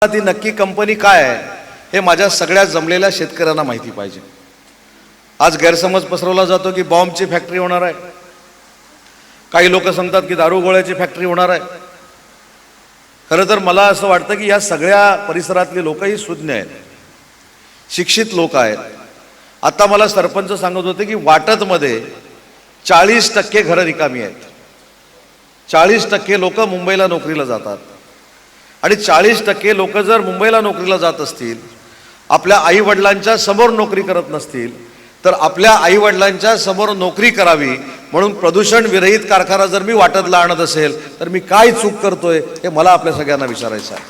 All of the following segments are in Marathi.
ती नक्की कंपनी काय आहे हे माझ्या सगळ्या जमलेल्या शेतकऱ्यांना माहिती पाहिजे। आज गैरसमज पसरवला जातो की बॉम्बची फॅक्टरी होणार आहे, काही लोक सांगतात की दारू गोळ्याची फॅक्टरी होणार आहे। खरं तर मला असं वाटतं की या सगळ्या परिसरातले लोकही सुज्ञ आहेत, शिक्षित लोक आहेत। आता मला सरपंच सांगत होते की वाटतमध्ये 40% घरं रिकामी आहेत, 40% लोक मुंबईला नोकरीला जातात आणि 40% लोक जर मुंबईला नोकरीला जात असतील, आपल्या आई वडिलांच्या समोर नोकरी करत नसतील, तर आपल्या आई वडिलांच्या समोर नोकरी करावी म्हणून प्रदूषण विरहित कारखाना जर मी वाटतला आणत असेल तर मी काय चूक करतोय हे मला आपल्या सगळ्यांना विचारायचं आहे।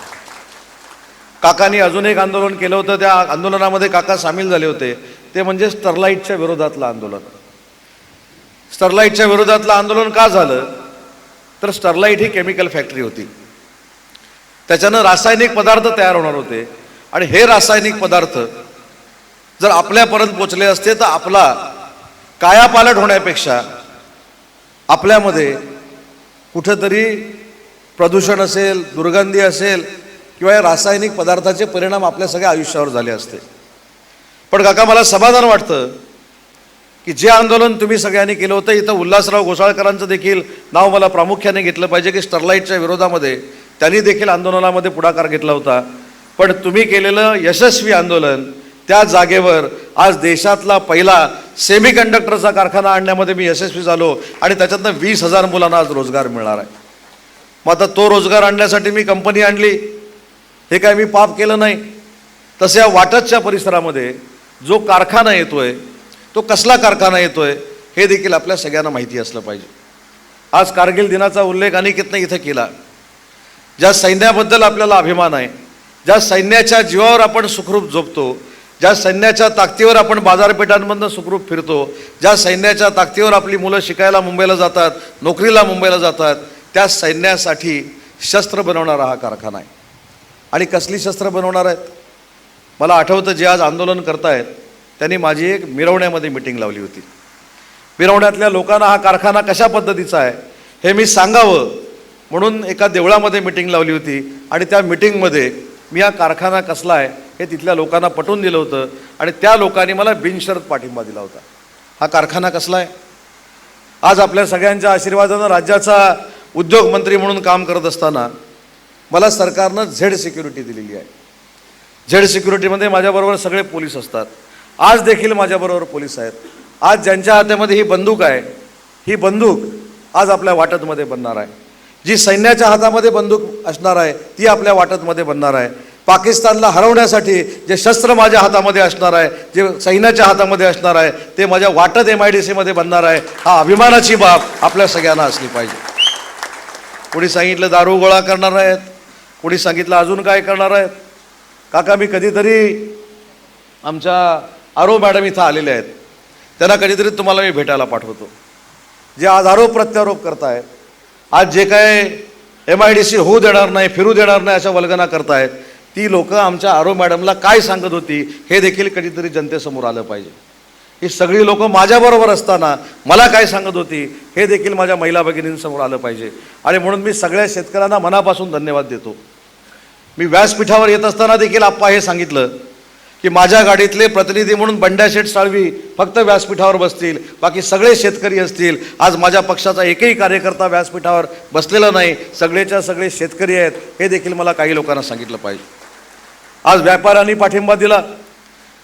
काकांनी अजून एक आंदोलन केलं होतं, त्या आंदोलनामध्ये काका सामील झाले होते, ते म्हणजे स्टरलाइटच्या विरोधातलं आंदोलन। स्टरलाइटच्या विरोधातलं आंदोलन का झालं तर स्टरलाइट ही केमिकल फॅक्टरी होती, त्याच्यानं रासायनिक पदार्थ तयार होणार होते आणि हे रासायनिक पदार्थ जर आपल्यापर्यंत पोचले असते तर आपला कायापालट होण्यापेक्षा आपल्यामध्ये कुठेतरी प्रदूषण असेल, दुर्गंधी असेल किंवा या रासायनिक पदार्थाचे परिणाम आपल्या सगळ्या आयुष्यावर झाले असते। पण काका मला समाधान वाटतं की जे आंदोलन तुम्ही सगळ्यांनी केलं होतं, इथं उल्हासराव घोसाळकरांचं देखील नाव मला प्रामुख्याने घेतलं पाहिजे की स्टरलाइटच्या विरोधामध्ये त्यांनी देखील आंदोलनामध्ये पुढाकार घेतला होता। पण तुम्ही केलेलं यशस्वी आंदोलन, त्या जागेवर आज देशातला पहिला सेमीकंडक्टरचा कारखाना आणण्यामध्ये मी यशस्वी झालो आणि त्याच्यातनं 20,000 मुलांना आज रोजगार मिळणार आहे। मग आता तो रोजगार आणण्यासाठी मी कंपनी आणली, हे काय मी पाप केलं नाही। तसे या वाटतच्या परिसरामध्ये जो कारखाना येतोय तो कसला कारखाना येतोय हे देखील आपल्या सगळ्यांना माहिती असलं पाहिजे। आज कारगिल दिनाचा उल्लेख अनेकांनी इथं केला, ज्या सैन्याबद्दल आपल्याला अभिमान आहे, ज्या सैन्याच्या जीवावर आपण सुखरूप झोपतो, ज्या सैन्याच्या ताकदीवर आपण बाजारपेठांमधून सुखरूप फिरतो, ज्या सैन्याच्या ताकदीवर आपली मुलं शिकायला मुंबईला जातात, नोकरीला मुंबईला जातात, त्या सैन्यासाठी शस्त्र बनवणारा हा कारखाना आहे। आणि कसली शस्त्र बनवणार आहेत? मला आठवतं जे आज आंदोलन करतायत त्यांनी माझी एक मिरवण्यामध्ये मीटिंग लावली होती। मिरवण्यातल्या लोकांना हा कारखाना कशा पद्धतीचा आहे हे मी सांगावं म्हणून एका देवळामध्ये मीटिंग लावली होती आणि त्या मीटिंगमध्ये मी हा कारखाना कसला आहे हे तिथल्या लोकांना पटवून दिलं होतं आणि त्या लोकांनी मला बिनशर्त पाठिंबा दिला होता। हा कारखाना कसला आहे? आज आपल्या सगळ्यांच्या आशीर्वादानं राज्याचा उद्योगमंत्री म्हणून काम करत असताना मला सरकारनं झेड सिक्युरिटी दिलेली आहे। झेड सिक्युरिटीमध्ये माझ्याबरोबर सगळे पोलीस असतात, आज देखील माझ्याबरोबर पोलीस आहेत। आज ज्यांच्या हातामध्ये ही बंदूक आहे, ही बंदूक आज आपल्या वाटतमध्ये बनणार आहे। जी सैन्याच्या हातामध्ये बंदूक असणार आहे ती आपल्या वाटतमध्ये बनणार आहे। पाकिस्तानला हरवण्यासाठी जे शस्त्र माझ्या हातामध्ये असणार आहे, जे सैन्याच्या हातामध्ये असणार आहे, ते माझ्या वाटत MIDC मध्ये बनणार आहे। हा अभिमानाची बाब आपल्या सगळ्यांना असली पाहिजे। कोणी सांगितलं दारू गोळा करणार आहेत, कोणी सांगितलं अजून काय करणार आहेत। काका मी कधीतरी आमच्या आरो मॅडम इथं आलेले आहेत, त्यांना कधीतरी तुम्हाला मी भेटायला पाठवतो। जे आज आरोप प्रत्यारोप करतायत, आज जे काय MIDC होऊ देणार नाही, फिरू देणार नाही अशा वल्गना करतायत, ती लोक आमच्या आरो मॅडमला काय सांगत होती हे देखील कधीतरी जनतेसमोर आलं पाहिजे। ही सगळी लोक माझ्याबरोबर असताना मला काय सांगत होती हे देखील माझ्या महिला भगिनींसमोर आलं पाहिजे। आणि म्हणून मी सगळ्या शेतकऱ्यांना मनापासून धन्यवाद देतो। मी व्यासपीठावर येत असताना देखील आप्पा हे सांगितलं की माझ्या गाडीतले प्रतिनिधी म्हणून बंड्याशेठ साळवी फक्त व्यासपीठावर बसतील, बाकी सगळे शेतकरी असतील। आज माझ्या पक्षाचा एकही कार्यकर्ता व्यासपीठावर बसलेला नाही, सगळेच्या सगळे शेतकरी आहेत हे देखील मला काही लोकांना सांगितलं पाहिजे। आज व्यापाऱ्यांनी पाठिंबा दिला,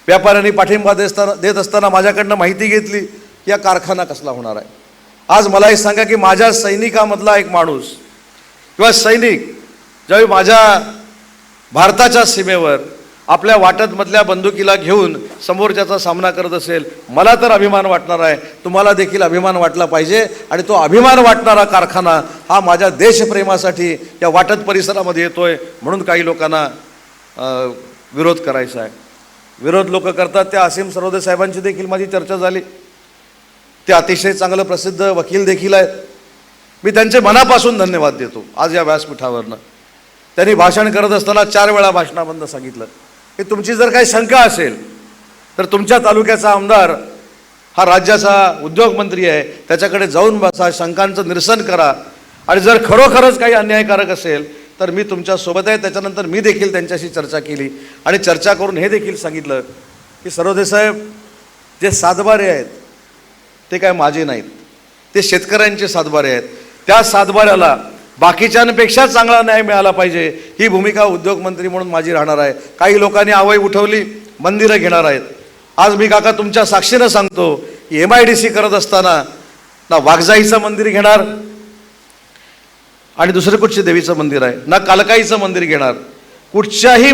व्यापाऱ्यांनी पाठिंबा देत असताना माझ्याकडनं माहिती घेतली की या कारखाना कसला होणार आहे। आज मला हे सांगा की माझ्या सैनिकामधला एक माणूस किंवा सैनिक ज्यावेळी माझ्या भारताच्या सीमेवर आपल्या वाटतमधल्या बंदुकीला घेऊन समोरच्याचा सामना करत असेल, मला तर अभिमान वाटणार आहे, तुम्हाला देखील अभिमान वाटला पाहिजे। आणि तो अभिमान वाटणारा कारखाना हा माझ्या देशप्रेमासाठी या वाटत परिसरामध्ये येतोय म्हणून काही लोकांना विरोध करायचा आहे। विरोध लोक करतात त्या असीम सरोदे साहेबांची देखील माझी चर्चा झाली, ते अतिशय चांगलं प्रसिद्ध वकील देखील आहेत। मी त्यांचे मनापासून धन्यवाद देतो। आज या व्यासपीठावरनं त्यांनी भाषण करत असताना 4 वेळा भाषणाबंद सांगितलं की तुमची जर काही शंका असेल तर तुमच्या तालुक्याचा आमदार हा राज्याचा उद्योगमंत्री आहे, त्याच्याकडे जाऊन बसा, शंकांचं निरसन करा आणि जर खरोखरच काही अन्यायकारक असेल तर मी तुमच्यासोबत आहे. त्याच्यानंतर मी देखील त्यांच्याशी चर्चा केली आणि चर्चा करून हे देखील सांगितलं की सरोदे साहेब, जे सातबारे आहेत ते काय माझे नाहीत, ते शेतकऱ्यांचे सातबारे आहेत. त्या सातबाऱ्याला बाकीच्यांपेक्षा चांगला न्याय मिळाला पाहिजे, ही भूमिका उद्योगमंत्री म्हणून माझी राहणार आहे. काही लोकांनी आवई उठवली, मंदिरं घेणार आहेत. आज मी काका तुमच्या साक्षीनं सांगतो की MIDC करत असताना ना वाघजाईचं मंदिर घेणार आणि दुसरं कुठचे देवीचं मंदिर आहे, ना कालकाईचं मंदिर घेणार. कुठच्याही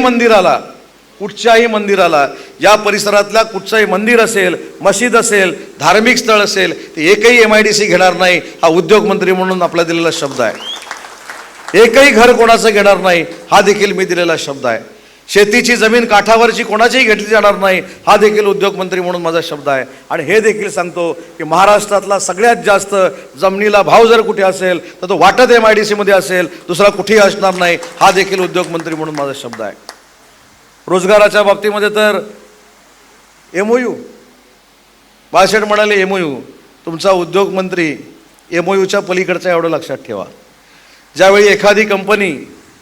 मंदिराला या परिसरातल्या कुठचंही मंदिर असेल, मशीद असेल, धार्मिक स्थळ असेल, ते एकही MIDC घेणार नाही. हा उद्योगमंत्री म्हणून आपला दिलेला शब्द आहे. एकही घर कोणाचं घेणार नाही, हा देखील मी दिलेला शब्द आहे. शेतीची जमीन काठावरची कोणाचीही घेतली जाणार नाही, हा देखील उद्योगमंत्री म्हणून माझा शब्द आहे. आणि हे देखील सांगतो की महाराष्ट्रातला सगळ्यात जास्त जमिनीला भाव जर कुठे असेल तर तो वाटत MIDC मध्ये असेल, दुसरा कुठेही असणार नाही, हा देखील उद्योगमंत्री म्हणून माझा शब्द आहे. रोजगाराच्या बाबतीमध्ये तर MOU, बाळासाहेब म्हणाले MOU, तुमचा उद्योगमंत्री MOUच्या पलीकडचा एवढं लक्षात ठेवा. ज्यावेळी एखादी कंपनी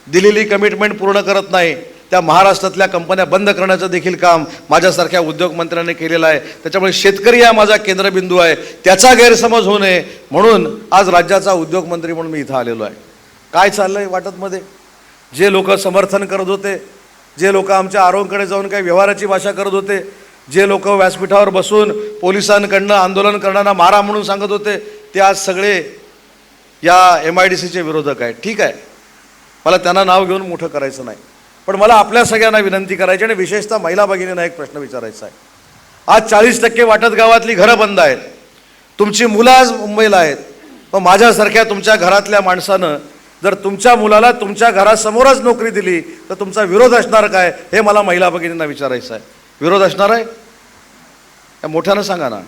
दिलेली कमिटमेंट पूर्ण करत नाही, त्या महाराष्ट्रातल्या कंपन्या बंद करण्याचं देखील काम माझ्यासारख्या उद्योगमंत्र्यांनी केलेलं आहे. त्याच्यामुळे शेतकरी हा माझा केंद्रबिंदू आहे, त्याचा गैरसमज होऊ नये म्हणून आज राज्याचा उद्योगमंत्री म्हणून मी इथं आलेलो आहे. काय चाललंय वाटतमध्ये? जे लोक समर्थन करत होते, जे लोक आमच्या आरोग्याकडे जाऊन काही व्यवहाराची भाषा करत होते, जे लोक व्यासपीठावर बसून पोलिसांकडनं आंदोलन करणारा मारा म्हणून सांगत होते, ते आज सगळे या MIDCचे विरोधक आहेत. ठीक आहे, मला त्यांना नाव घेऊन मोठं करायचं नाही, पण मला आपल्या सगळ्यांना विनंती करायची आणि विशेषतः महिला भगिनींना एक प्रश्न विचारायचा आहे. आज 40% वाटत गावातली घरं बंद आहेत, तुमची मुलं आज मुंबईला आहेत, पण माझ्यासारख्या तुमच्या घरातल्या माणसानं जर तुमच्या मुलाला तुमच्या घरासमोरच नोकरी दिली तर तुमचा विरोध असणार काय, हे मला महिला भगिनींना विचारायचं आहे. विरोध असणार आहे? मोठ्यानं सांगा ना.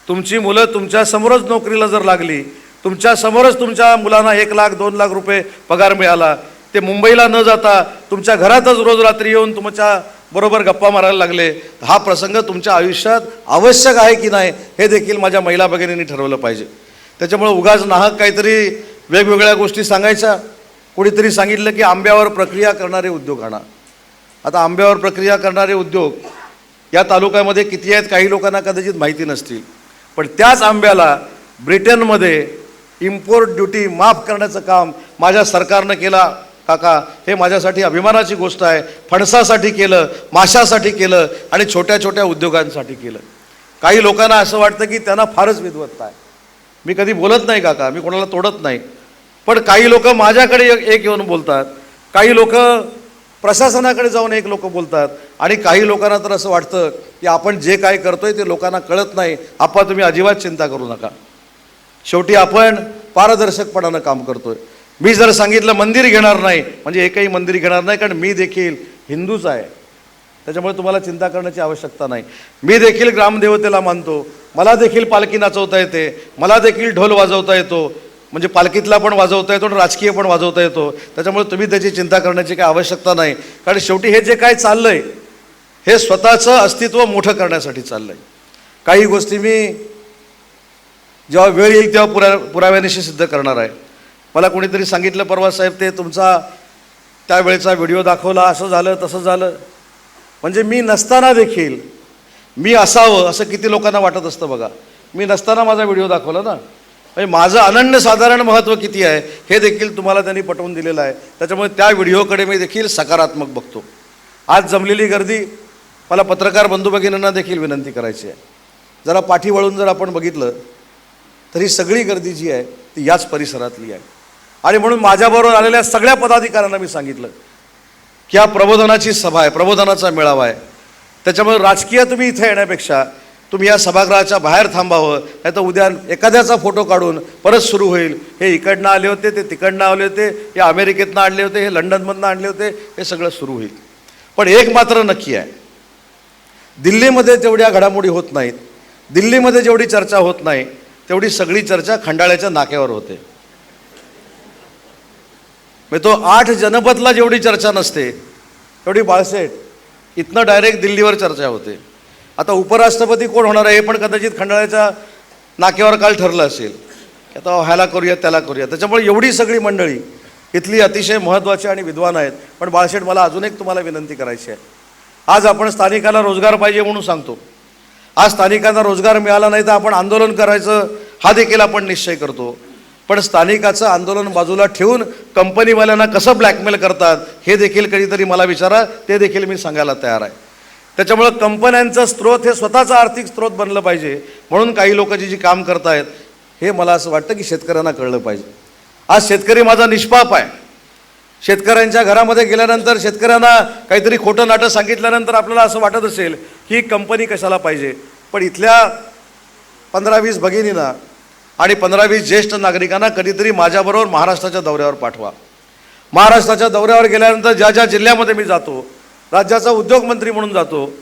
तुमची मुलं तुमच्या समोरच नोकरीला जर लागली, तुमच्या समोरच तुमच्या मुलांना 1 लाख 2 लाख रुपये पगार मिळाला, ते मुंबईला न जाता तुमच्या घरातच रोज रात्री येऊन तुमच्या बरोबर गप्पा मारायला लागले, हा प्रसंग तुमच्या आयुष्यात आवश्यक आहे की नाही हे देखील माझ्या महिला भगिनींनी ठरवलं पाहिजे. त्याच्यामुळे उगाच नाहक काहीतरी वेगवेगळ्या गोष्टी सांगायच्या. कोणीतरी सांगितलं की आंब्यावर प्रक्रिया करणारे उद्योग आणा. आता आंब्यावर प्रक्रिया करणारे उद्योग या तालुक्यामध्ये किती आहेत काही लोकांना कदाचित माहिती नसतील, पण त्याच आंब्याला ब्रिटनमध्ये इम्पोर्ट ड्युटी माफ करण्याचं काम माझ्या सरकारनं केला. काका, हे माझ्यासाठी अभिमानाची गोष्ट आहे. फणसासाठी केलं, माशासाठी केलं आणि छोट्या छोट्या उद्योगांसाठी केलं. काही लोकांना असं वाटतं की त्यांना फारच विद्वत्ता आहे. मी कधी बोलत नाही काका, मी कोणाला तोडत नाही, पण काही लोक माझ्याकडे एक येऊन बोलतात, काही लोक प्रशासनाकडे जाऊन एक लोक बोलतात आणि काही लोकांना तर असं वाटतं की आपण जे काय करतोय ते लोकांना कळत नाही. आप्पा, तुम्ही अजिबात चिंता करू नका, शेवटी आपण पारदर्शकपणानं काम करतोय. मी जर सांगितलं मंदिर घेणार नाही म्हणजे एकही मंदिर घेणार नाही, कारण मी देखील हिंदूच आहे. त्याच्यामुळे तुम्हाला चिंता करण्याची आवश्यकता नाही. मी देखील ग्रामदेवतेला मानतो, मला देखील पालखी नाचवता येते, मला देखील ढोल वाजवता येतो, म्हणजे पालखीतला पण वाजवता येतो आणि राजकीय पण वाजवता येतो. त्याच्यामुळे तुम्ही त्याची चिंता करण्याची काही आवश्यकता नाही, कारण शेवटी हे जे काय चाललंय हे स्वतःचं अस्तित्व मोठं करण्यासाठी चाललंय. काही गोष्टी मी जेव्हा वेळ येईल तेव्हा पुराव्यानिशी सिद्ध करणार आहे. मला कोणीतरी सांगितलं परवा, साहेब ते तुमचा त्यावेळेचा व्हिडिओ दाखवला, असं झालं तसं झालं. म्हणजे मी नसताना देखील मी असावं असं किती लोकांना वाटत असतं बघा. मी नसताना माझा व्हिडिओ दाखवला ना, म्हणजे माझं अनन्यसाधारण महत्त्व किती आहे हे देखील तुम्हाला त्यांनी पटवून दिलेलं आहे. त्याच्यामुळे त्या व्हिडिओकडे मी देखील सकारात्मक बघतो. आज जमलेली गर्दी, मला पत्रकार बंधू भगिनींना देखील विनंती करायची आहे, जरा पाठी वळून जर आपण बघितलं तर ही सगळी गर्दी जी आहे ती याच परिसरातली आहे. आणि म्हणून माझ्याबरोबर आलेल्या सगळ्या पदाधिकाऱ्यांना मी सांगितलं की हा प्रबोधनाची सभा आहे, प्रबोधनाचा मेळावा आहे. त्याच्यामुळे राजकीय तुम्ही इथे येण्यापेक्षा तुम्ही या सभागृहाच्या बाहेर थांबावं, नाही तर उद्या एखाद्याचा फोटो काढून परत सुरू होईल, हे इकडनं आले होते, ते तिकडनं आले होते, हे अमेरिकेतनं आणले होते, हे लंडनमधनं आणले होते, हे सगळं सुरू होईल. पण एक मात्र नक्की आहे, दिल्लीमध्ये तेवढ्या घडामोडी होत नाहीत, दिल्लीमध्ये जेवढी चर्चा होत नाही तेवढी सगळी चर्चा खंडाळ्याच्या नाक्यावर होते. म्हणजे तो 8 जनपदला जेवढी चर्चा नसते तेवढी बाळसेठ इथनं डायरेक्ट दिल्लीवर चर्चा होते. आता उपराष्ट्रपती कोण होणार आहे हे पण कदाचित खंडाळ्याच्या नाक्यावर काल ठरलं असेल, आता ह्याला करूया त्याला करूया. त्याच्यामुळे एवढी सगळी मंडळी इथली अतिशय महत्त्वाची आणि विद्वान आहेत. पण बाळशेठ, मला अजून एक तुम्हाला विनंती करायची आहे. आज आपण स्थानिकाला रोजगार पाहिजे म्हणून सांगतो. आज स्थानिकांना रोजगार मिळाला नाही तर आपण आंदोलन करायचं हा देखील आपण निश्चय करतो. पण स्थानिकाचं आंदोलन बाजूला ठेवून कंपनीवाल्यांना कसं ब्लॅकमेल करतात हे देखील कधीतरी मला विचारा, ते देखील मी सांगायला तयार आहे. त्याच्यामुळं कंपन्यांचं स्रोत हे स्वतःचा आर्थिक स्रोत बनलं पाहिजे. म्हणून काही लोक जी काम करतायत हे मला असं वाटतं की शेतकऱ्यांना कळलं पाहिजे. आज शेतकरी माझा निष्पाप आहे. शेतकऱ्यांच्या घरामध्ये गेल्यानंतर शेतकऱ्यांना काहीतरी खोटं नाटं सांगितल्यानंतर आपल्याला असं वाटत असेल की कंपनी कशाला पाहिजे. पण इथल्या 15-20 भगिनींना आणि 15-20 ज्येष्ठ नागरिकांना कधीतरी माझ्याबरोबर महाराष्ट्राच्या दौऱ्यावर पाठवा. महाराष्ट्राच्या दौऱ्यावर गेल्यानंतर ज्या ज्या जिल्ह्यामध्ये मी जातो, राज्याचा उद्योगमंत्री म्हणून जातो,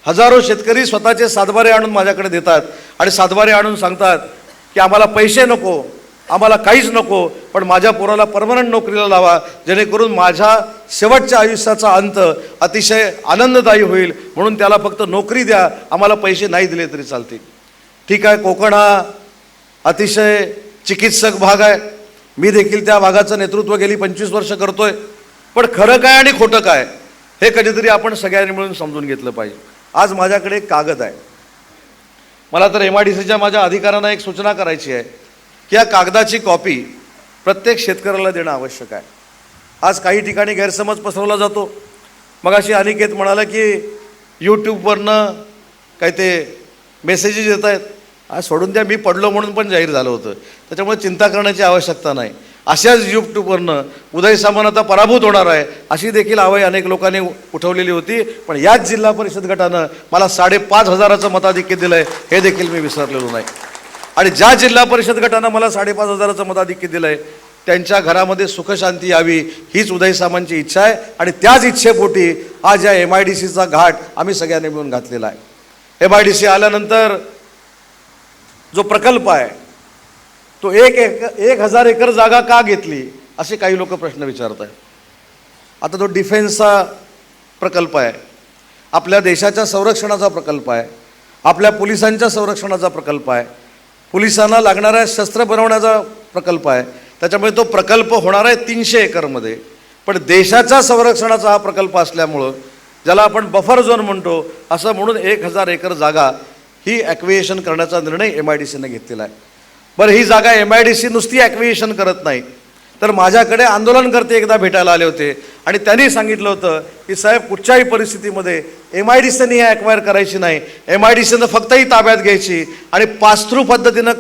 हजारो शेतकरी स्वतःचे सातबारे आणून माझ्याकडे देतात आणि सातबारे आणून सांगतात की आम्हाला पैसे नको, आम्हाला काहीच नको, पण माझ्या पोराला परमनंट नोकरीला लावा, जेणेकरून माझ्या शेवटच्या आयुष्याचा अंत अतिशय आनंददायी होईल, म्हणून त्याला फक्त नोकरी द्या, आम्हाला पैसे नाही दिले तरी चालतील. ठीक आहे, कोकण हा अतिशय चिकित्सक भाग आहे. मी देखील त्या भागाचं नेतृत्व गेली 25 वर्ष करतोय. पण खरं काय आणि खोटं काय हे कधीतरी आपण सगळ्यांनी मिळून समजून घेतलं पाहिजे. आज माझ्याकडे एक कागद आहे. मला तर MIDCच्या माझ्या अधिकाऱ्यांना एक सूचना करायची आहे की या कागदाची कॉपी प्रत्येक शेतकऱ्याला देणं आवश्यक आहे. आज काही ठिकाणी गैरसमज पसरवला जातो. मगाशी अनिकेत म्हणाला की यूट्यूबवरनं काही ते मेसेजेस येत आहेत. आज सोडून द्या, मी पडलो म्हणून पण जाहीर झालं होतं. त्याच्यामुळे चिंता करण्याची आवश्यकता नाही. अशाच यूट्यूबवरनं उदय सामंत आता पराभूत होणार आहे अशी देखील आवय अनेक लोकांनी उठवलेली होती. पण याच जिल्हा परिषद गटानं मला 5,500 मताधिक्य दिलं आहे हे देखील मी विसरलेलो नाही. आणि ज्या जिल्हा परिषद गटानं मला 5,500 मताधिक्य दिलं आहे त्यांच्या घरामध्ये सुखशांती यावी हीच उदय सामंतची इच्छा आहे. आणि त्याच इच्छेपोटी आज या MIDCचा घाट आम्ही सगळ्यांनी मिळून घातलेला आहे. MIDC आल्यानंतर जो प्रकल्प आहे तो 1,000 एकर जागा का घेतली असे काही लोक प्रश्न विचारत आहेत. आता तो डिफेन्सचा प्रकल्प आहे, आपल्या देशाच्या संरक्षणाचा प्रकल्प आहे, आपल्या पोलिसांच्या संरक्षणाचा प्रकल्प आहे, पोलिसांना लागणाऱ्या शस्त्र बनवण्याचा प्रकल्प आहे. त्याच्यामुळे तो प्रकल्प होणार आहे 300 एकरमध्ये. पण देशाच्या संरक्षणाचा हा प्रकल्प असल्यामुळं ज्याला आपण बफर झोन म्हणतो असं म्हणून 1,000 एकर जागा ही ॲक्विएशन करण्याचा निर्णय MIDCने घेतलेला आहे. बरं, ही जागा MIDC नुसती ॲक्विएशन करत नाही तर माझ्याकडे आंदोलनकर्ते एकदा भेटायला आले होते आणि त्यांनी सांगितलं होतं की साहेब, कुठच्याही परिस्थितीमध्ये MIDCने ही ॲक्वायर करायची नाही, MIDCनं फक्त ही ताब्यात घ्यायची आणि पास थ्रू पद्धतीनं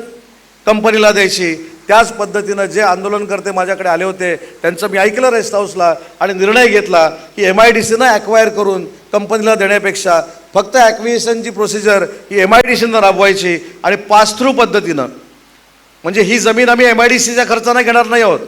कंपनीला द्यायची. त्याच पद्धतीनं जे आंदोलनकर्ते माझ्याकडे आले होते त्यांचं मी ऐकलं रेस्ट हाऊसला आणि निर्णय घेतला की MIDCनं ॲक्वायर करून कंपनीला देण्यापेक्षा फक्त ॲक्विएशनची प्रोसिजर ही MIDCनं राबवायची आणि पास थ्रू पद्धतीनं. म्हणजे ही जमीन आम्ही MIDCच्या खर्चाने घेणार नाही आहोत,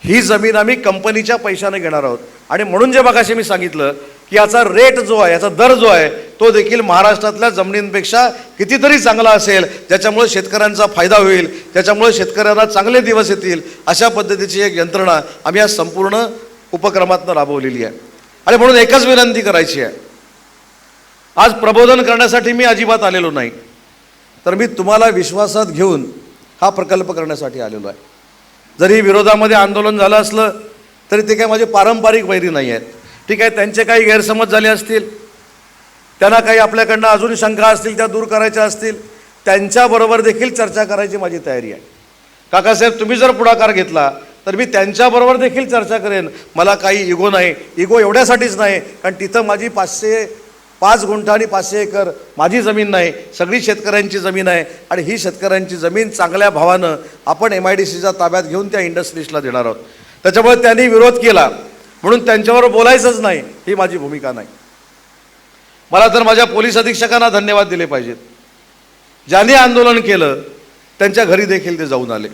ही जमीन आम्ही कंपनीच्या पैशाने घेणार आहोत. आणि म्हणून जे बघाशी मी सांगितलं की याचा रेट जो आहे, याचा दर जो आहे तो देखील महाराष्ट्रातल्या जमिनींपेक्षा कितीतरी चांगला असेल, ज्याच्यामुळे शेतकऱ्यांचा फायदा होईल, त्याच्यामुळे शेतकऱ्यांना चांगले दिवस येतील. अशा पद्धतीची एक यंत्रणा आम्ही या संपूर्ण उपक्रमातून राबवलेली आहे. आणि म्हणून एकच विनंती करायची आहे, आज प्रबोधन करण्यासाठी मी अजिबात आलेलो नाही, तर मी तुम्हाला विश्वासात घेऊन हा प्रकल्प करण्यासाठी आलेलो आहे. जरी विरोधामध्ये आंदोलन झालं असलं तरी ते काय माझे पारंपरिक वैरी नाही आहेत. ठीक आहे, त्यांचे काही गैरसमज झाले असतील, त्यांना काही आपल्याकडनं अजून शंका असतील त्या दूर करायच्या असतील, त्यांच्याबरोबर देखील चर्चा करायची माझी तयारी आहे. काकासाहेब, तुम्ही जर पुढाकार घेतला तर मी त्यांच्याबरोबर देखील चर्चा करेन. मला काही इगो नाही. इगो एवढ्यासाठीच नाही कारण तिथं माझी 5 गुंठ आणि 500 एकर माझी जमीन नाही, सगळी शेतकऱ्यांची जमीन आहे. आणि ही शेतकऱ्यांची जमीन चांगल्या भावानं आपण MIDCच्या ताब्यात घेऊन त्या इंडस्ट्रीजला देणार आहोत. त्याच्यामुळे त्यांनी विरोध केला म्हणून त्यांच्याबरोबर बोलायचंच नाही ही माझी भूमिका नाही. मला तर माझ्या पोलीस अधीक्षकांना धन्यवाद दिले पाहिजेत. ज्यांनी आंदोलन केलं त्यांच्या घरी देखील ते जाऊन आले.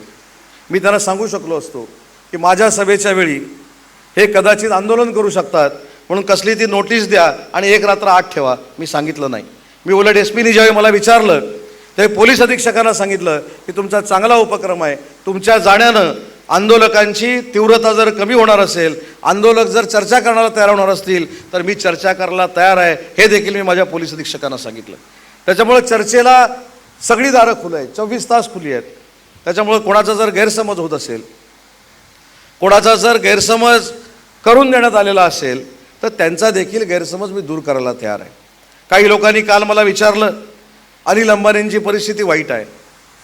मी त्यांना सांगू शकलो असतो की माझ्या सभेच्या वेळी हे कदाचित आंदोलन करू शकतात म्हणून कसली ती नोटीस द्या आणि 1 रात्र आत ठेवा. मी सांगितलं नाही. मी उलट SPनी ज्यावेळी मला विचारलं त्यावेळी पोलीस अधीक्षकांना सांगितलं की तुमचा चांगला उपक्रम आहे, तुमच्या जाण्यानं आंदोलकांची तीव्रता जर कमी होणार असेल, आंदोलक जर चर्चा करण्याला तयार होणार असतील तर मी चर्चा करायला तयार आहे, हे देखील मी माझ्या पोलीस अधीक्षकांना सांगितलं. त्याच्यामुळे चर्चेला सगळी दारं खुली आहेत, 24 तास खुली आहेत. त्याच्यामुळे कोणाचा जर गैरसमज होत असेल कोणाचा जर गैरसमज करून देण्यात आलेला असेल तर त्यांचा देखील गैरसमज मी दूर करायला तयार आहे. काही लोकांनी काल मला विचारलं अनिल अंबानींची परिस्थिती वाईट आहे.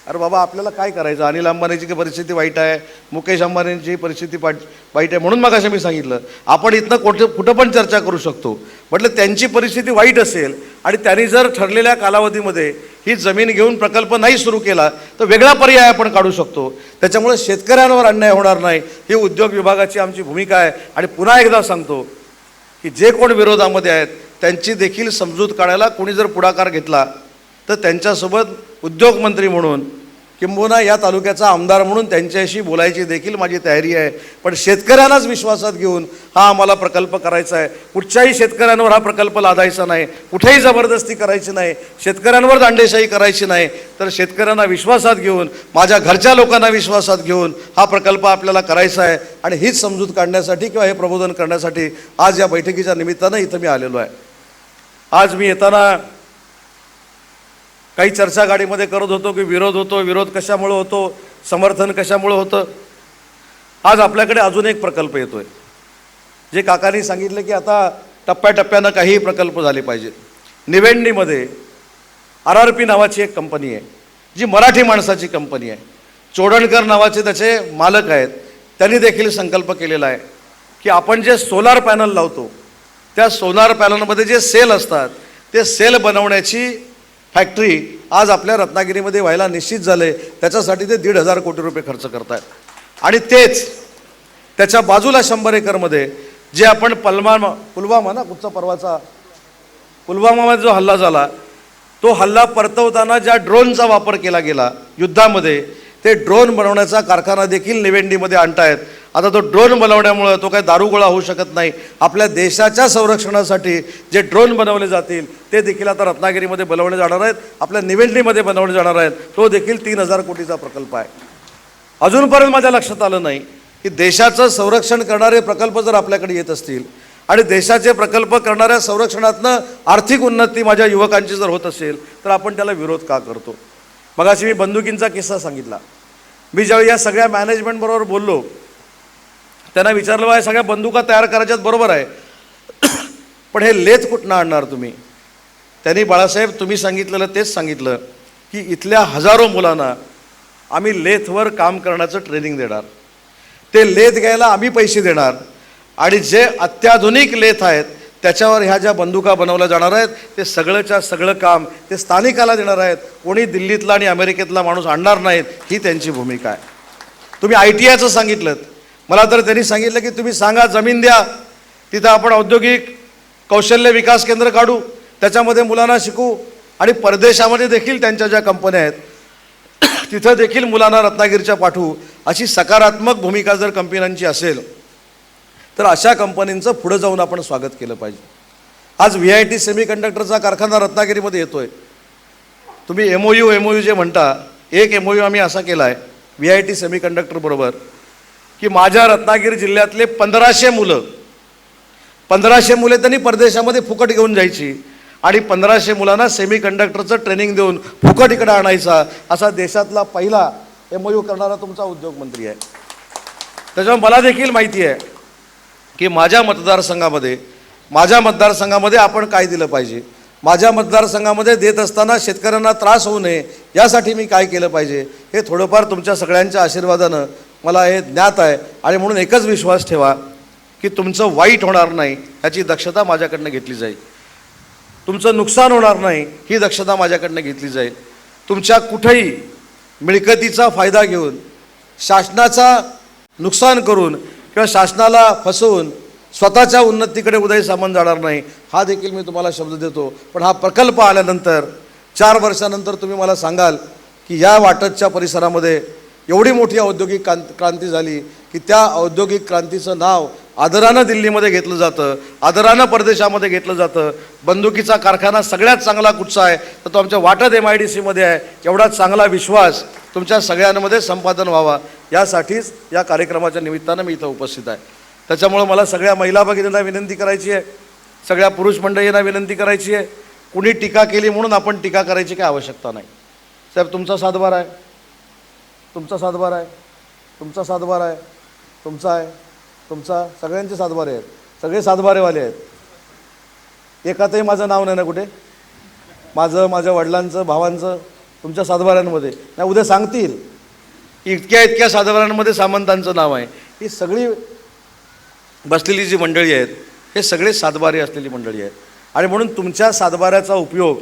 अरे बाबा, आपल्याला काय करायचं? अनिल अंबानीची परिस्थिती वाईट आहे, मुकेश अंबानींची परिस्थिती वाईट आहे म्हणून मग असं मी सांगितलं आपण इथनं कुठं पण चर्चा करू शकतो. म्हटलं त्यांची परिस्थिती वाईट असेल आणि त्यांनी जर ठरलेल्या कालावधीमध्ये ही जमीन घेऊन प्रकल्प नाही सुरू केला तर वेगळा पर्याय आपण काढू शकतो. त्याच्यामुळे शेतकऱ्यांवर अन्याय होणार नाही ही उद्योग विभागाची आमची भूमिका आहे. आणि पुन्हा एकदा सांगतो की जे कोण विरोधामध्ये आहेत त्यांची देखील समजूत काढायला कोणी जर पुढाकार घेतला तर त्यांच्यासोबत उद्योगमंत्री म्हणून किंबहुना या तालुक्याचा आमदार म्हणून त्यांच्याशी बोलायची देखील माझी तयारी आहे. पण शेतकऱ्यांनाच विश्वासात घेऊन हा आम्हाला प्रकल्प करायचा आहे. कुठच्याही शेतकऱ्यांवर हा प्रकल्प लादायचा नाही, कुठेही जबरदस्ती करायची नाही, शेतकऱ्यांवर दांडेशाही करायची नाही, तर शेतकऱ्यांना विश्वासात घेऊन माझ्या घरच्या लोकांना विश्वासात घेऊन हा प्रकल्प आपल्याला करायचा आहे. आणि हीच समजूत काढण्यासाठी किंवा हे प्रबोधन करण्यासाठी आज या बैठकीच्या निमित्तानं इथं मी आलेलो आहे. आज मी येताना काही चर्चा गाडीमध्ये करत होतो की विरोध कशामुळे होतो, समर्थन कशामुळे होतं. आज आपल्याकडे अजून एक प्रकल्प येतो आहे. जे काकांनी सांगितलं की आता टप्प्याटप्प्यानं काही प्रकल्प झाले पाहिजेत. निवेंडीमध्ये RRP नावाची एक कंपनी आहे जी मराठी माणसाची कंपनी आहे. चोडणकर नावाचे त्याचे मालक आहेत. त्यांनी देखील संकल्प केलेला आहे की आपण जे सोलार पॅनल लावतो त्या सोलार पॅनलमध्ये जे सेल असतात ते सेल बनवण्याची फॅक्टरी आज आपल्या रत्नागिरीमध्ये व्हायला निश्चित झाले. त्याच्यासाठी ते 1,500 कोटी रुपये खर्च करत आहेत. आणि तेच त्याच्या बाजूला 100 एकरमध्ये जे आपण पुलवामा ना कुठचा परवाचा पुलवामामध्ये जो हल्ला झाला तो हल्ला परतवताना ज्या ड्रोनचा वापर केला गेला युद्धामध्ये ते ड्रोन बनवण्याचा कारखाना देखील निवेंडीमध्ये आणतायत. आता तो ड्रोन बनवण्यामुळं तो काही दारुगोळा होऊ शकत नाही. आपल्या देशाच्या संरक्षणासाठी जे ड्रोन बनवले जातील ते देखील आता रत्नागिरीमध्ये बनवले जाणार आहेत, आपल्या निवेंडीमध्ये बनवले जाणार आहेत. तो देखील 3,000 कोटीचा प्रकल्प आहे. अजूनपर्यंत माझ्या लक्षात आलं नाही की देशाचं संरक्षण करणारे प्रकल्प जर आपल्याकडे येत असतील आणि देशाचे प्रकल्प करणाऱ्या संरक्षणातनं आर्थिक उन्नती माझ्या युवकांची जर होत असेल तर आपण त्याला विरोध का करतो. मगाशी मी बंदुकींचा किस्सा सांगितला. मी ज्यावेळी या सगळ्या मॅनेजमेंटबरोबर बोललो त्यांना विचारलं बा सगळ्या बंदुका तयार करायच्यात बरोबर आहे पण हे लेथ कुठनं आणणार तुम्ही. त्यांनी बाळासाहेब तुम्ही सांगितलेलं तेच सांगितलं की इथल्या हजारो मुलांना आम्ही लेथवर काम करण्याचं ट्रेनिंग देणार, ते लेथ घ्यायला आम्ही पैसे देणार आणि जे अत्याधुनिक लेथ आहेत त्याच्यावर ह्या ज्या बंदुका बनवल्या जाणार आहेत ते सगळंच्या सगळं काम ते स्थानिकाला देणार आहेत. कोणी दिल्लीतला आणि अमेरिकेतला माणूस आणणार नाहीत ही त्यांची भूमिका आहे. तुम्ही ITIचं सांगितलं, मला तर त्यांनी सांगितलं की तुम्ही सांगा जमीन द्या, तिथं आपण औद्योगिक कौशल्य विकास केंद्र काढू, त्याच्यामध्ये मुलांना शिकू आणि परदेशामध्ये देखील त्यांच्या ज्या कंपन्या आहेत तिथं देखील मुलांना रत्नागिरीच्या पाठवू. अशी सकारात्मक भूमिका जर कंपन्यांची असेल तर अशा कंपनींचं पुढं जाऊन आपण स्वागत केलं पाहिजे. आज VIT सेमीकंडक्टरचा कारखाना रत्नागिरीमध्ये येतोय. तुम्ही MOU जे म्हणता, एक MOU आम्ही असा केला आहे VIT सेमीकंडक्टर बरोबर की माझ्या रत्नागिरी जिल्ह्यातले 1,500 मुले त्यांनी परदेशामध्ये फुकट घेऊन जायची आणि 1,500 मुलांना सेमीकंडक्टरचं ट्रेनिंग देऊन फुकट इकडं आणायचा असा देशातला पहिला MOU करणारा तुमचा उद्योगमंत्री आहे. त्याच्यामुळे मला देखील माहिती आहे की माझ्या मतदारसंघामध्ये आपण काय दिलं पाहिजे, माझ्या मतदारसंघामध्ये देत असताना शेतकऱ्यांना त्रास होऊ नये यासाठी मी काय केलं पाहिजे हे थोडंफार तुमच्या सगळ्यांच्या आशीर्वादानं मला हे ज्ञात आहे. आणि म्हणून एकच विश्वास ठेवा की तुमचं वाईट होणार नाही याची दक्षता माझ्याकडनं घेतली जाईल, तुमचं नुकसान होणार नाही ही दक्षता माझ्याकडनं घेतली जाईल. तुमच्या कुठेही मिळकतीचा फायदा घेऊन शासनाचा नुकसान करून किंवा शासनाला फसवून स्वतःच्या उन्नतीकडे उदय सामान जाणार नाही हा देखील मी तुम्हाला शब्द देतो. पण हा प्रकल्प आल्यानंतर 4 वर्षानंतर तुम्ही मला सांगाल की या वाटतच्या परिसरामध्ये एवढी मोठी औद्योगिक क्रांती झाली की त्या औद्योगिक क्रांतीचं नाव आदरानं दिल्लीमध्ये घेतलं जातं, आदरानं परदेशामध्ये घेतलं जातं. बंदुकीचा कारखाना सगळ्यात चांगला कुठचा आहे तर तो आमच्या वाटत MIDCमध्ये आहे. एवढा चांगला विश्वास तुमच्या सगळ्यांमध्ये संपादन व्हावा यासाठीच या कार्यक्रमाच्या निमित्तानं मी इथं उपस्थित आहे. त्याच्यामुळं मला सगळ्या महिला भगिनींना विनंती करायची आहे, सगळ्या पुरुष मंडळींना विनंती करायची आहे, कुणी टीका केली म्हणून आपण टीका करायची काही आवश्यकता नाही. साहेब तुमचा सातबार आहे, तुमचा सातबार आहे, तुमचा सातबार आहे. तुमचा आहे, तुमचा, सगळ्यांचे सातबारे आहेत, सगळे सातबारेवाले आहेत. एकातही माझं नाव नाही ना कुठे, माझं, माझ्या वडिलांचं, भावांचं तुमच्या सातबाऱ्यांमध्ये नाही. उद्या सांगतील की इतक्या इतक्या सातबाऱ्यांमध्ये सामंतांचं नाव आहे. ही सगळी बसलेली जी मंडळी आहेत हे सगळे सातबारे असलेली मंडळी आहेत. आणि म्हणून तुमच्या सातबाऱ्याचा उपयोग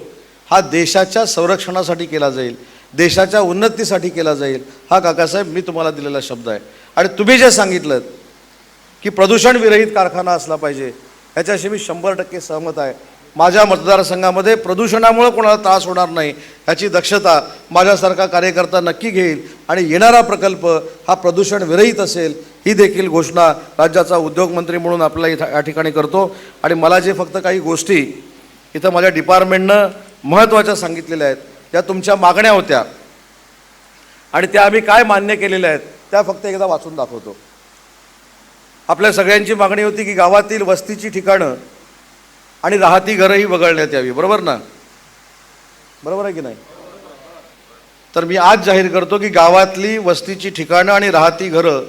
हा देशाच्या संरक्षणासाठी केला जाईल, देशाच्या उन्नतीसाठी केला जाईल, हा काकासाहेब मी तुम्हाला दिलेला शब्द आहे. आणि तुम्ही जे सांगितलं की प्रदूषण विरहित कारखाना असला पाहिजे, ह्याच्याशी मी 100% सहमत आहे. माझ्या मतदारसंघामध्ये प्रदूषणामुळे कोणाला त्रास होणार नाही ह्याची दक्षता माझ्यासारखा कार्यकर्ता नक्की घेईल. आणि येणारा प्रकल्प हा प्रदूषण विरहित असेल ही देखील घोषणा राज्याचा उद्योगमंत्री म्हणून आपल्याला या ठिकाणी करतो. आणि मला जे फक्त काही गोष्टी इथं माझ्या डिपार्टमेंटनं महत्त्वाच्या सांगितलेल्या आहेत, त्या तुमच्या मागण्या होत्या आणि त्या आम्ही काय मान्य केलेल्या आहेत त्या फक्त एकदा वाचून दाखवतो. आपल्या सगळ्यांची मागणी होती की गावातील वस्तीची ठिकाणं आणि राहती घरंही वगळण्यात यावी. बरोबर ना? बरोबर आहे की नाही? तर मी आज जाहीर करतो की गावातली वस्तीची ठिकाणं आणि राहती घरं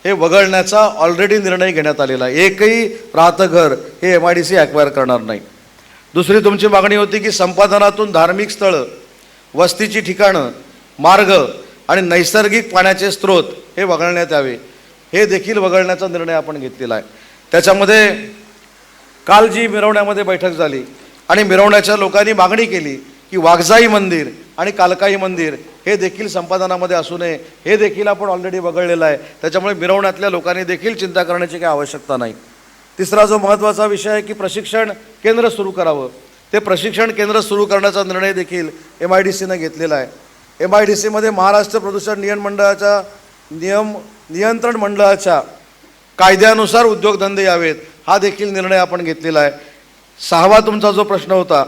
हे वगळण्याचा ऑलरेडी निर्णय घेण्यात आलेला आहे. एकही राहतं घर हे MIDC ॲक्वायर करणार नाही. दुसरी तुमची मागणी होती की संपादनातून धार्मिक स्थळं, वस्तीची ठिकाणं, मार्ग आणि नैसर्गिक पाण्याचे स्रोत हे वगळण्यात यावे. हे देखील वगळण्याचा निर्णय आपण घेतलेला आहे. त्याच्यामध्ये काल जी मिरवण्यामध्ये बैठक झाली आणि मिरवण्याच्या लोकांनी मागणी केली की वाघजाई मंदिर आणि कालकाई मंदिर हे देखील संपादनामध्ये असू नये, हे देखील आपण ऑलरेडी वगळलेलं आहे. त्याच्यामुळे मिरवण्यातल्या लोकांनी देखील चिंता करण्याची काही आवश्यकता नाही. तिसरा जो महत्त्वाचा विषय आहे की प्रशिक्षण केंद्र सुरू करावं, ते प्रशिक्षण केंद्र सुरू करण्याचा निर्णय देखील MIDCनं घेतलेला आहे. MIDCमध्ये महाराष्ट्र प्रदूषण नियंत्रण मंडळाच्या कायद्यानुसार उद्योगधंदे यावेत, हा देखील निर्णय आपण घेतलेला आहे. सहावा तुमचा जो प्रश्न होता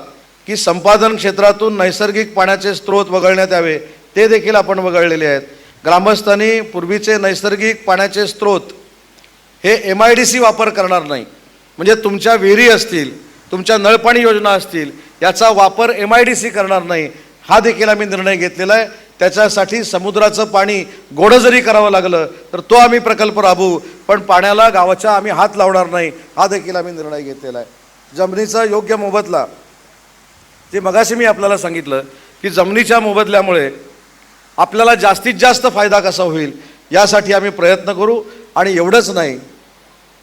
की संपादन क्षेत्रातून नैसर्गिक पाण्याचे स्रोत वगळण्यात यावे, ते देखील आपण वगळलेले आहेत. ग्रामस्थांनी पूर्वीचे नैसर्गिक पाण्याचे स्रोत हे MIDC वापर करणार नाही, म्हणजे तुमच्या विहिरी असतील, तुमच्या नळपाणी योजना असतील, याचा वापर MIDC करणार नाही, हा देखील आम्ही निर्णय घेतलेला आहे. त्याच्यासाठी समुद्राचं पाणी गोडं जरी करावं लागलं तर तो आम्ही प्रकल्प राबवू, पण पाण्याला गावाच्या आम्ही हात लावणार नाही, हा देखील आम्ही निर्णय घेतलेला आहे. जमिनीचा योग्य मोबदला, जे मगाशी मी आपल्याला सांगितलं की जमिनीच्या मोबदल्यामुळे आपल्याला जास्तीत जास्त फायदा कसा होईल यासाठी आम्ही प्रयत्न करू. आणि एवढंच नाही,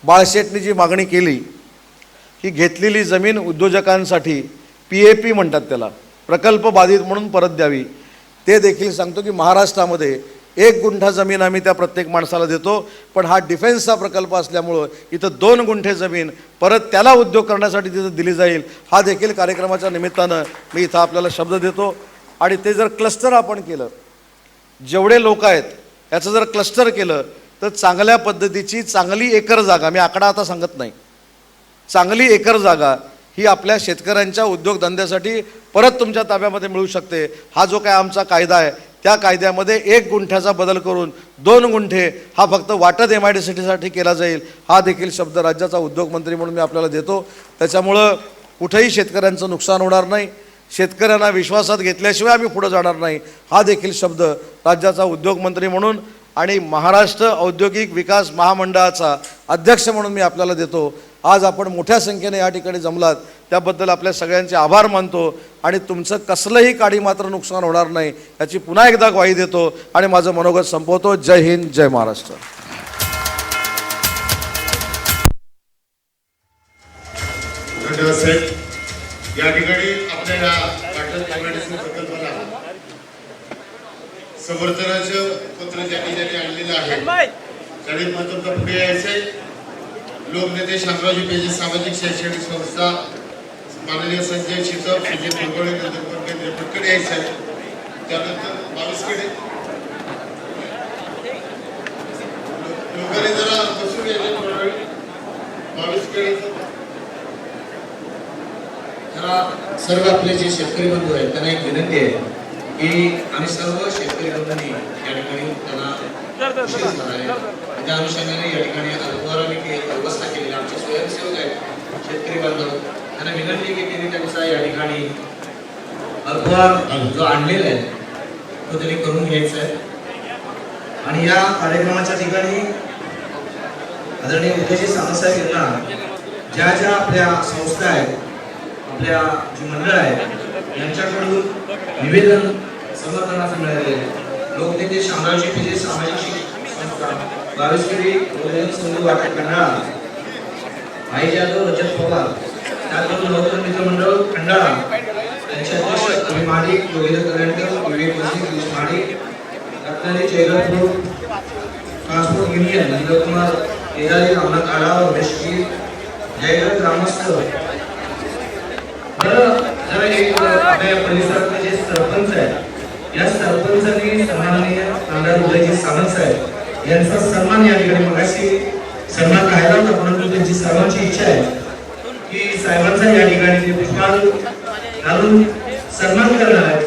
बाळशेठनी जी मागणी केली की घेतलेली जमीन उद्योजकांसाठी PAP म्हणतात त्याला, प्रकल्प बाधित म्हणून परत द्यावी, ते देखील सांगतो की महाराष्ट्रामध्ये 1 गुंठा जमीन आम्ही त्या प्रत्येक माणसाला देतो, पण हा डिफेन्सचा प्रकल्प असल्यामुळं इथं 2 गुंठे जमीन परत त्याला उद्योग करण्यासाठी तिथं दिली जाईल, हा देखील कार्यक्रमाच्या निमित्तानं मी इथं आपल्याला शब्द देतो. आणि ते जर क्लस्टर आपण केलं, जेवढे लोक आहेत याचं जर क्लस्टर केलं तर चांगल्या पद्धतीची चांगली एकर जागा, मी आकडा आता सांगत नाही, चांगली एकर जागा ही आपल्या शेतकऱ्यांच्या उद्योगधंद्यासाठी परत तुमच्या ताब्यामध्ये मिळू शकते. हा जो काय आमचा कायदा आहे त्या कायद्यामध्ये 1 गुंठ्याचा बदल करून 2 गुंठे हा फक्त वाटत MIDCसाठी केला जाईल, हा देखील शब्द राज्याचा उद्योगमंत्री म्हणून मी आपल्याला देतो. त्याच्यामुळं कुठेही शेतकऱ्यांचं नुकसान होणार नाही, शेतकऱ्यांना विश्वासात घेतल्याशिवाय आम्ही पुढे जाणार नाही, हा देखील शब्द राज्याचा उद्योगमंत्री म्हणून आणि महाराष्ट्र औद्योगिक विकास महामंडळाचा अध्यक्ष म्हणून मी आपल्याला देतो. आज आपण मोठ्या संख्येने या ठिकाणी जमलात त्याबद्दल आपल्या सगळ्यांचे आभार मानतो आणि तुमचं कसलंही काडी मात्र नुकसान होणार नाही याची पुन्हा एकदा ग्वाही देतो आणि माझं मनोगत संपवतो. जय हिंद, जय महाराष्ट्र. धन्यवाद साहेब. या ठिकाणी आपल्या पाटण MIDC प्रकल्पाला समर्थनाचं पत्र ज्या ठिकाणी आणलेलं आहे त्याने मात्र पुढे यायचंय. लोकनेते शामरावजी पेजे, सामाजिक शैक्षणिक संस्था, माननीय संजय शितप, सुजित कुलकर्णी, नंतर पटकन यायचं आहे. त्यानंतर 22 कडे लोकांनी जरा बसून यायचे. 22 कडे सर्व आपले जे शेतकरी बंधू आहेत त्यांना एक विनंती आहे की आम्ही सर्व शेतकरी बंधूंनी या ठिकाणी त्यांना त्या अनुषंगाने या ठिकाणी अल्पहाराने व्यवस्था केलेली. आमचे स्वयंसेवक आहेत शेतकरी बांधव, त्यांना विनंती की त्यांनी त्यांचा या ठिकाणी अल्पहार जो आणलेला आहे तो त्यांनी करून घ्यायचा आहे. आणि या कार्यक्रमाच्या ठिकाणी आदरणीय उदयजी सामंत साहेब यांना ज्या ज्या आपल्या संस्था आहेत, आपल्या जी मंडळ आहेत यांच्याकडून निवेदन समर्थनाचं मिळालेले लोकनेते शामरावजी पेजे सामाजिक संस्था 22 फेरी उदयन संघ वाटप खंडाळा, भाई जाधव रजत पवार, त्याचबरोबर नौतन मित्र मंडळ खंडाळा त्यांचे अध्यक्ष अभि माडिक, योगेंद्र करंडकर, विवेक वसी, गिरीश माडिक, रत्नाजी जयगरपूर, ट्रान्सपोर्ट युनियन, नीलकुमार केदारी, रामनाथ आढाव, रमेश कीर, जयगड ग्रामस्थ. बरं, जरा एक आपल्या परिसरातले जे सरपंच आहेत या सरपंचांनी सन्माननीय आमदार उदयजी सामंत साहेब यांचा सन्मान या ठिकाणी मगाशी सन्मान व्हायला होता, परंतु त्यांची सर्वांची इच्छा आहे की साहेबांचा या ठिकाणी ते पुष्पाल घालून सन्मान करणार आहे.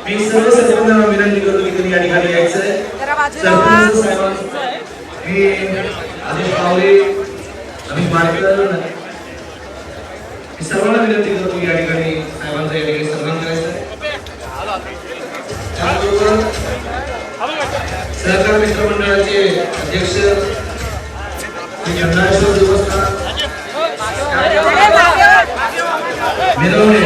मी सर्व सरपंचांना विनंती करतो की त्यांनी या ठिकाणी यायचं आहे. सरपंच साहेबांना मी आदेश पावले, अमित माडकर, मी सर्वांना विनंती करतो की या ठिकाणी साहेबांचा या ठिकाणी सन्मान करायचा आहे. त्याचबरोबर सहकार मित्र मंडळाचे अध्यक्ष श्री चंद्राश्वर देवस्थान मिरवणे